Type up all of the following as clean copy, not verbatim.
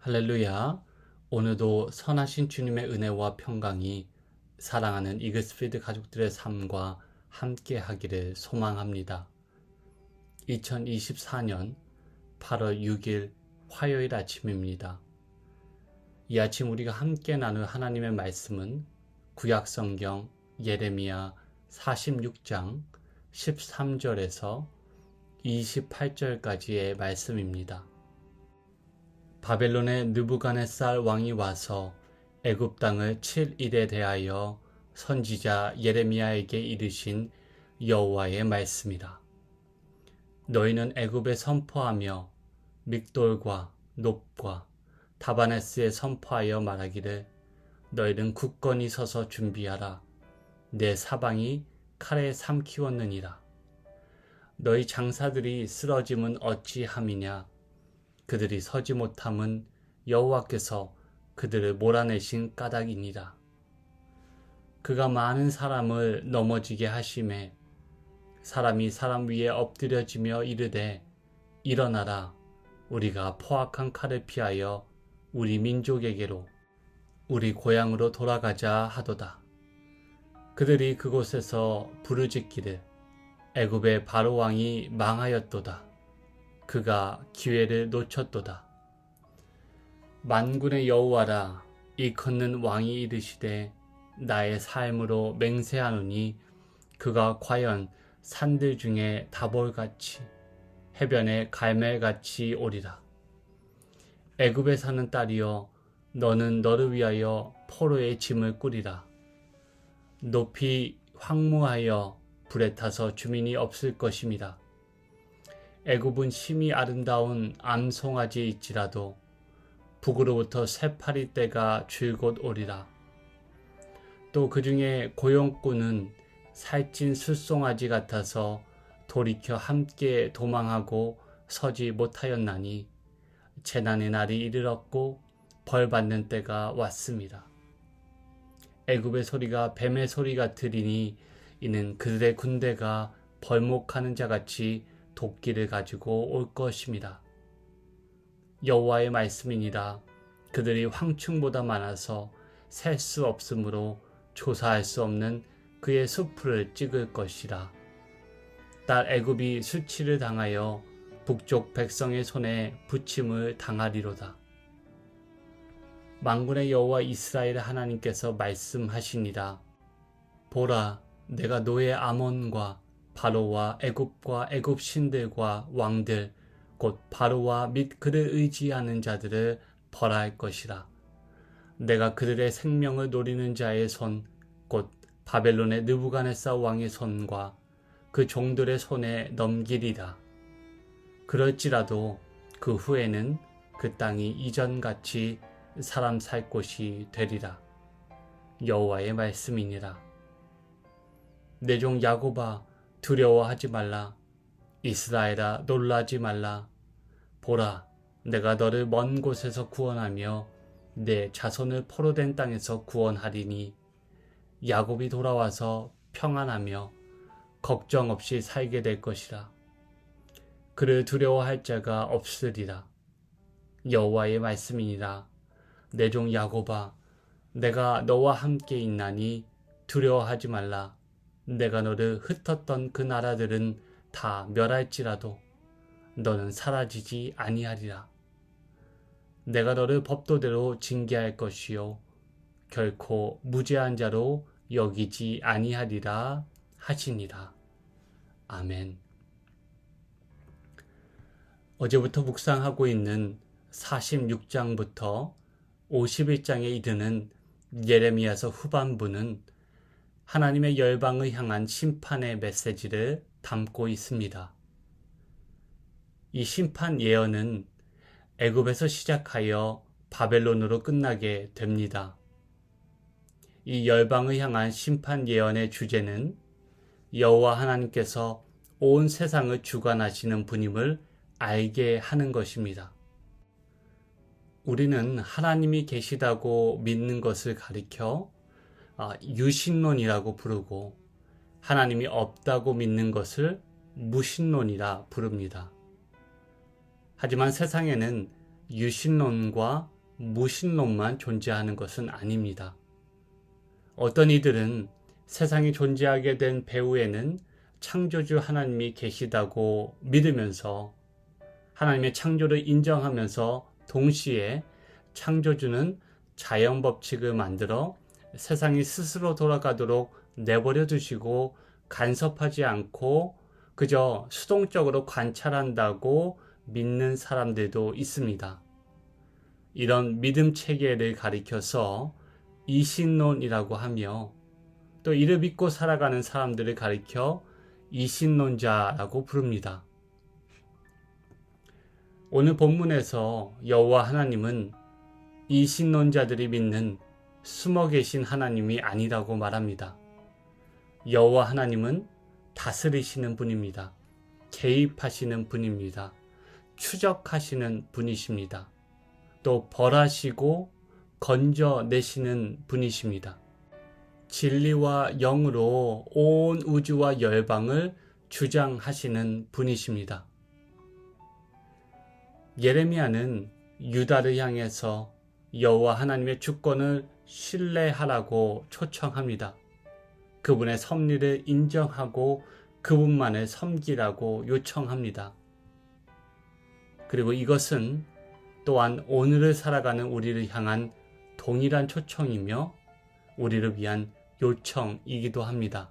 할렐루야. 오늘도 선하신 주님의 은혜와 평강이 사랑하는 이글스피드 가족들의 삶과 함께 하기를 소망합니다. 2024년 8월 6일 화요일 아침입니다. 이 아침 우리가 함께 나눌 하나님의 말씀은 구약성경 예레미야 46장 13절에서 28절까지의 말씀입니다. 바벨론의 느부갓네살 왕이 와서 애굽 땅을 칠 일에 대하여 선지자 예레미야에게 이르신 여호와의 말씀이라. 너희는 애굽에 선포하며 믹돌과 놉과 다바네스에 선포하여 말하기를 너희는 굳건히 서서 준비하라. 내 사방이 칼에 삼키웠느니라. 너희 장사들이 쓰러짐은 어찌함이냐. 그들이 서지 못함은 여호와께서 그들을 몰아내신 까닭이니라. 그가 많은 사람을 넘어지게 하심에 사람이 사람 위에 엎드려지며 이르되 일어나라. 우리가 포악한 칼을 피하여 우리 민족에게로 우리 고향으로 돌아가자 하도다. 그들이 그곳에서 부르짖기를 애굽의 바로 왕이 망하였도다. 그가 기회를 놓쳤도다. 만군의 여호와라. 일컫는 왕이 이르시되 나의 삶으로 맹세하노니 그가 과연 산들 중에 다볼같이 해변의 갈멜같이 오리라. 애굽에 사는 딸이여, 너는 너를 위하여 포로의 짐을 꾸리라. 높이 황무하여 불에 타서 주민이 없을 것임이라. 애굽은 심히 아름다운 암송아지일지라도 북으로부터 새파리 떼가 줄곧 오리라. 또 그 중에 고용꾼은 살찐 술송아지 같아서 돌이켜 함께 도망하고 서지 못하였나니 재난의 날이 이르렀고 벌받는 때가 왔습니다. 애굽의 소리가 뱀의 소리 같으리니 이는 그들의 군대가 벌목하는 자같이 도끼를 가지고 올 것입니다. 여호와의 말씀이니라. 그들이 황충보다 많아서 셀 수 없으므로 조사할 수 없는 그의 수풀을 찍을 것이라. 딸 애굽이 수치를 당하여 북쪽 백성의 손에 부침을 당하리로다. 만군의 여호와 이스라엘 하나님께서 말씀하시니라. 보라, 내가 노예 아몬과 바로와 애굽과 애굽 신들과 왕들 곧 바로와 및 그를 의지하는 자들을 벌할 것이라. 내가 그들의 생명을 노리는 자의 손 곧 바벨론의 느부갓네살 왕의 손과 그 종들의 손에 넘기리라. 그럴지라도 그 후에는 그 땅이 이전같이 사람 살 곳이 되리라. 여호와의 말씀이니라. 내 종 야곱아, 두려워하지 말라. 이스라엘아, 놀라지 말라. 보라, 내가 너를 먼 곳에서 구원하며 내 자손을 포로된 땅에서 구원하리니 야곱이 돌아와서 평안하며 걱정 없이 살게 될 것이라. 그를 두려워할 자가 없으리라. 여호와의 말씀이니라. 내 종 야곱아, 내가 너와 함께 있나니 두려워하지 말라. 내가 너를 흩었던 그 나라들은 다 멸할지라도 너는 사라지지 아니하리라. 내가 너를 법도대로 징계할 것이요 결코 무죄한 자로 여기지 아니하리라 하시니라. 아멘. 어제부터 묵상하고 있는 46장부터 51장에 이르는 예레미야서 후반부는 하나님의 열방을 향한 심판의 메시지를 담고 있습니다. 이 심판 예언은 애굽에서 시작하여 바벨론으로 끝나게 됩니다. 이 열방을 향한 심판 예언의 주제는 여호와 하나님께서 온 세상을 주관하시는 분임을 알게 하는 것입니다. 우리는 하나님이 계시다고 믿는 것을 가리켜 유신론이라고 부르고 하나님이 없다고 믿는 것을 무신론이라 부릅니다. 하지만 세상에는 유신론과 무신론만 존재하는 것은 아닙니다. 어떤 이들은 세상이 존재하게 된 배후에는 창조주 하나님이 계시다고 믿으면서 하나님의 창조를 인정하면서 동시에 창조주는 자연 법칙을 만들어 세상이 스스로 돌아가도록 내버려 두시고 간섭하지 않고 그저 수동적으로 관찰한다고 믿는 사람들도 있습니다. 이런 믿음 체계를 가리켜서 이신론이라고 하며 또 이를 믿고 살아가는 사람들을 가리켜 이신론자라고 부릅니다. 오늘 본문에서 여호와 하나님은 이신론자들이 믿는 숨어 계신 하나님이 아니라고 말합니다. 여호와 하나님은 다스리시는 분입니다. 개입하시는 분입니다. 추적하시는 분이십니다. 또 벌하시고 건져내시는 분이십니다. 진리와 영으로 온 우주와 열방을 주장하시는 분이십니다. 예레미야는 유다를 향해서 여호와 하나님의 주권을 신뢰하라고 초청합니다. 그분의 섭리를 인정하고 그분만을 섬기라고 요청합니다. 그리고 이것은 또한 오늘을 살아가는 우리를 향한 동일한 초청이며 우리를 위한 요청이기도 합니다.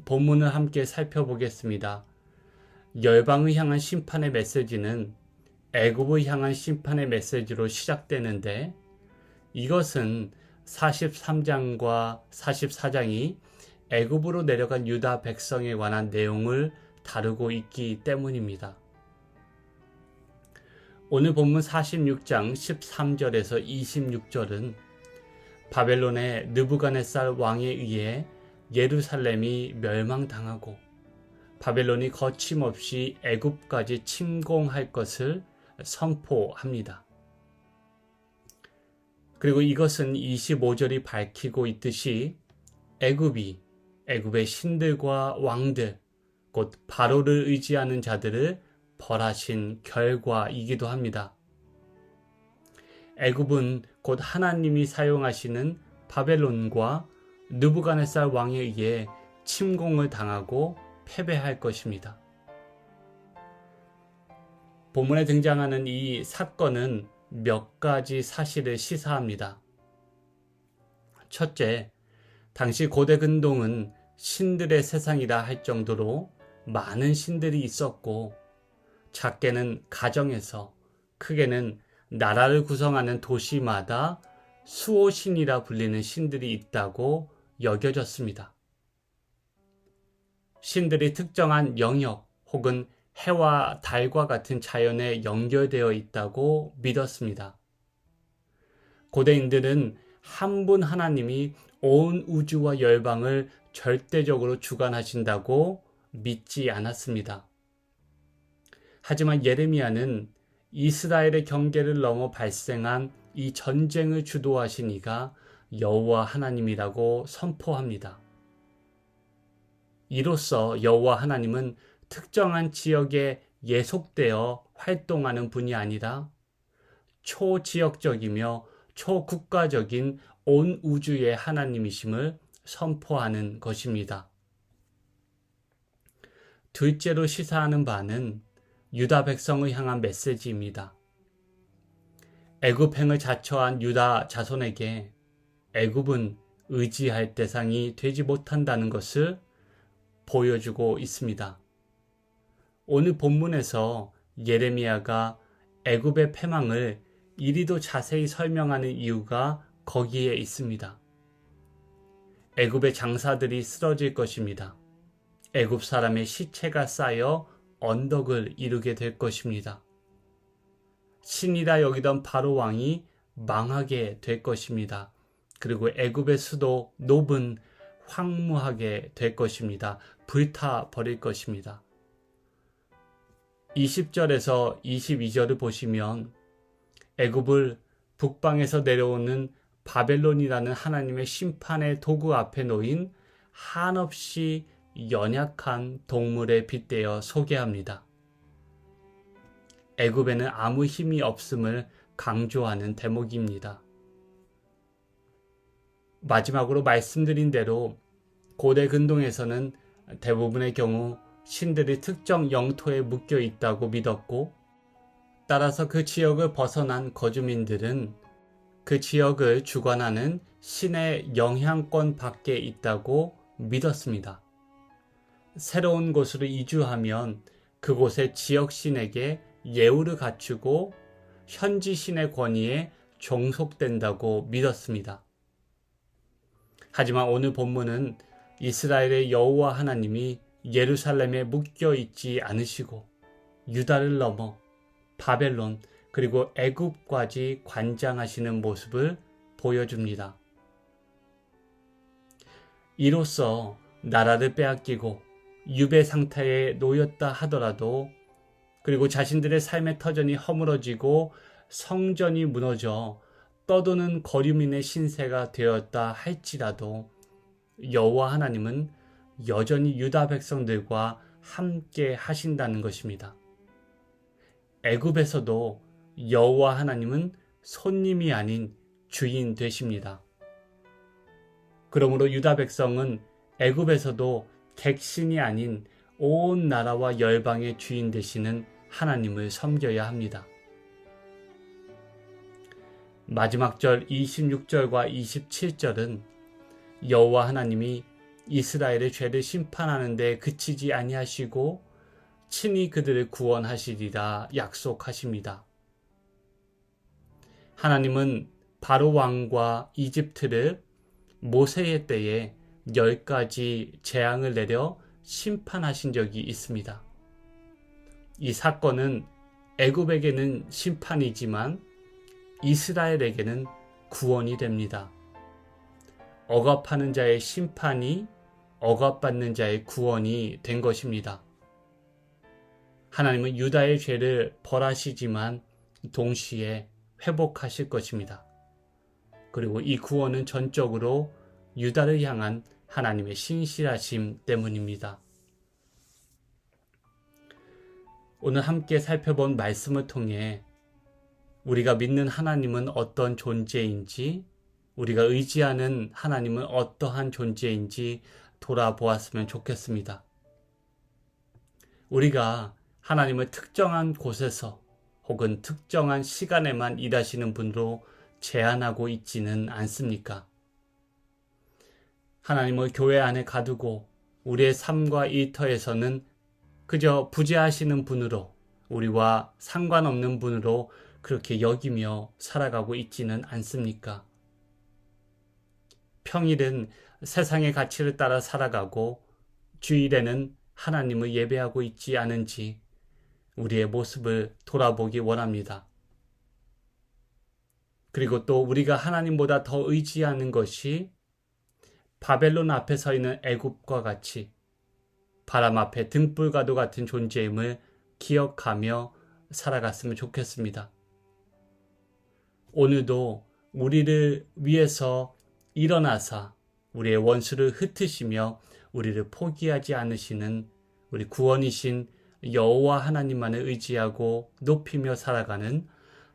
본문을 함께 살펴보겠습니다. 열방을 향한 심판의 메시지는 애굽을 향한 심판의 메시지로 시작되는데 이것은 43장과 44장이 애굽으로 내려간 유다 백성에 관한 내용을 다루고 있기 때문입니다. 오늘 본문 46장 13절에서 26절은 바벨론의 느부갓네살 왕에 의해 예루살렘이 멸망당하고 바벨론이 거침없이 애굽까지 침공할 것을 선포합니다. 그리고 이것은 25절이 밝히고 있듯이 애굽의 신들과 왕들, 곧 바로를 의지하는 자들을 벌하신 결과이기도 합니다. 애굽은 곧 하나님이 사용하시는 바벨론과 느부갓네살 왕에 의해 침공을 당하고 패배할 것입니다. 본문에 등장하는 이 사건은 몇 가지 사실을 시사합니다. 첫째, 당시 고대 근동은 신들의 세상이라 할 정도로 많은 신들이 있었고 작게는 가정에서 크게는 나라를 구성하는 도시마다 수호신이라 불리는 신들이 있다고 여겨졌습니다. 신들이 특정한 영역 혹은 해와 달과 같은 자연에 연결되어 있다고 믿었습니다. 고대인들은 한 분 하나님이 온 우주와 열방을 절대적으로 주관하신다고 믿지 않았습니다. 하지만 예레미야는 이스라엘의 경계를 넘어 발생한 이 전쟁을 주도하신 이가 여호와 하나님이라고 선포합니다. 이로써 여호와 하나님은 특정한 지역에 예속되어 활동하는 분이 아니라 초지역적이며 초국가적인 온 우주의 하나님이심을 선포하는 것입니다. 둘째로 시사하는 바는 유다 백성을 향한 메시지입니다. 애굽행을 자처한 유다 자손에게 애굽은 의지할 대상이 되지 못한다는 것을 보여주고 있습니다. 오늘 본문에서 예레미야가 애굽의 패망을 이리도 자세히 설명하는 이유가 거기에 있습니다. 애굽의 장사들이 쓰러질 것입니다. 애굽 사람의 시체가 쌓여 언덕을 이루게 될 것입니다. 신이라 여기던 바로 왕이 망하게 될 것입니다. 그리고 애굽의 수도 노브는 황무하게 될 것입니다. 불타 버릴 것입니다. 20절에서 22절을 보시면 애굽을 북방에서 내려오는 바벨론이라는 하나님의 심판의 도구 앞에 놓인 한없이 연약한 동물에 빗대어 소개합니다. 애굽에는 아무 힘이 없음을 강조하는 대목입니다. 마지막으로 말씀드린 대로 고대 근동에서는 대부분의 경우 신들이 특정 영토에 묶여 있다고 믿었고, 따라서 그 지역을 벗어난 거주민들은 그 지역을 주관하는 신의 영향권 밖에 있다고 믿었습니다. 새로운 곳으로 이주하면 그곳의 지역 신에게 예우를 갖추고 현지 신의 권위에 종속된다고 믿었습니다. 하지만 오늘 본문은 이스라엘의 여호와 하나님이 예루살렘에 묶여 있지 않으시고 유다를 넘어 바벨론 그리고 애굽까지 관장하시는 모습을 보여줍니다. 이로써 나라를 빼앗기고 유배 상태에 놓였다 하더라도, 그리고 자신들의 삶의 터전이 허물어지고 성전이 무너져 떠도는 거류민의 신세가 되었다 할지라도 여호와 하나님은 여전히 유다 백성들과 함께 하신다는 것입니다. 애굽에서도 여호와 하나님은 손님이 아닌 주인 되십니다. 그러므로 유다 백성은 애굽에서도 객신이 아닌 온 나라와 열방의 주인 되시는 하나님을 섬겨야 합니다. 마지막 절 26절과 27절은 여호와 하나님이 이스라엘의 죄를 심판하는 데 그치지 아니하시고 친히 그들을 구원하시리라 약속하십니다. 하나님은 바로 왕과 이집트를 모세의 때에 10가지 재앙을 내려 심판하신 적이 있습니다. 이 사건은 애굽에게는 심판이지만 이스라엘에게는 구원이 됩니다. 억압하는 자의 심판이 억압받는 자의 구원이 된 것입니다. 하나님은 유다의 죄를 벌하시지만 동시에 회복하실 것입니다. 그리고 이 구원은 전적으로 유다를 향한 하나님의 신실하심 때문입니다. 오늘 함께 살펴본 말씀을 통해 우리가 믿는 하나님은 어떤 존재인지, 우리가 의지하는 하나님은 어떠한 존재인지 돌아보았으면 좋겠습니다. 우리가 하나님을 특정한 곳에서 혹은 특정한 시간에만 일하시는 분으로 제한하고 있지는 않습니까? 하나님을 교회 안에 가두고 우리의 삶과 일터에서는 그저 부재하시는 분으로, 우리와 상관없는 분으로 그렇게 여기며 살아가고 있지는 않습니까? 평일은 세상의 가치를 따라 살아가고 주일에는 하나님을 예배하고 있지 않은지 우리의 모습을 돌아보기 원합니다. 그리고 또 우리가 하나님보다 더 의지하는 것이 바벨론 앞에 서 있는 애굽과 같이 바람 앞에 등불과도 같은 존재임을 기억하며 살아갔으면 좋겠습니다. 오늘도 우리를 위해서 일어나사 우리의 원수를 흩으시며 우리를 포기하지 않으시는 우리 구원이신 여호와 하나님만을 의지하고 높이며 살아가는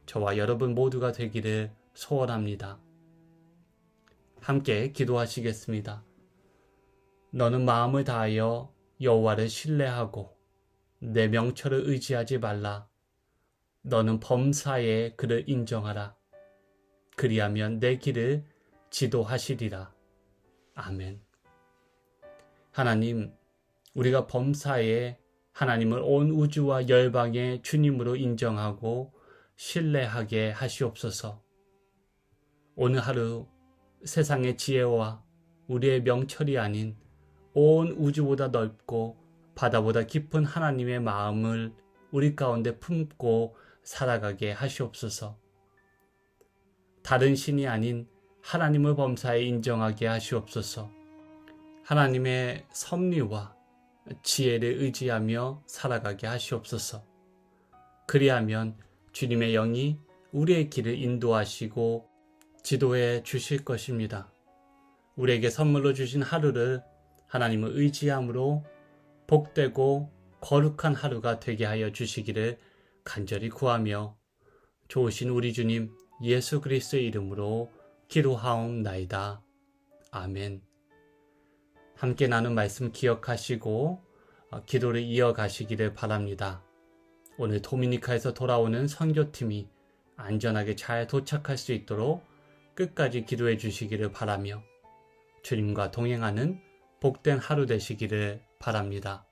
저와 여러분 모두가 되기를 소원합니다. 함께 기도하시겠습니다. 너는 마음을 다하여 여호와를 신뢰하고 내 명철을 의지하지 말라. 너는 범사에 그를 인정하라. 그리하면 내 길을 지도하시리라. 아멘. 하나님, 우리가 범사에 하나님을 온 우주와 열방의 주님으로 인정하고 신뢰하게 하시옵소서. 오늘 하루 세상의 지혜와 우리의 명철이 아닌 온 우주보다 넓고 바다보다 깊은 하나님의 마음을 우리 가운데 품고 살아가게 하시옵소서. 다른 신이 아닌 하나님을 범사에 인정하게 하시옵소서. 하나님의 섭리와 지혜를 의지하며 살아가게 하시옵소서. 그리하면 주님의 영이 우리의 길을 인도하시고 지도해 주실 것입니다. 우리에게 선물로 주신 하루를 하나님을 의지함으로 복되고 거룩한 하루가 되게 하여 주시기를 간절히 구하며 좋으신 우리 주님 예수 그리스도의 이름으로 기도하옵나이다. 아멘. 함께 나눈 말씀 기억하시고 기도를 이어가시기를 바랍니다. 오늘 도미니카에서 돌아오는 선교팀이 안전하게 잘 도착할 수 있도록 끝까지 기도해 주시기를 바라며 주님과 동행하는 복된 하루 되시기를 바랍니다.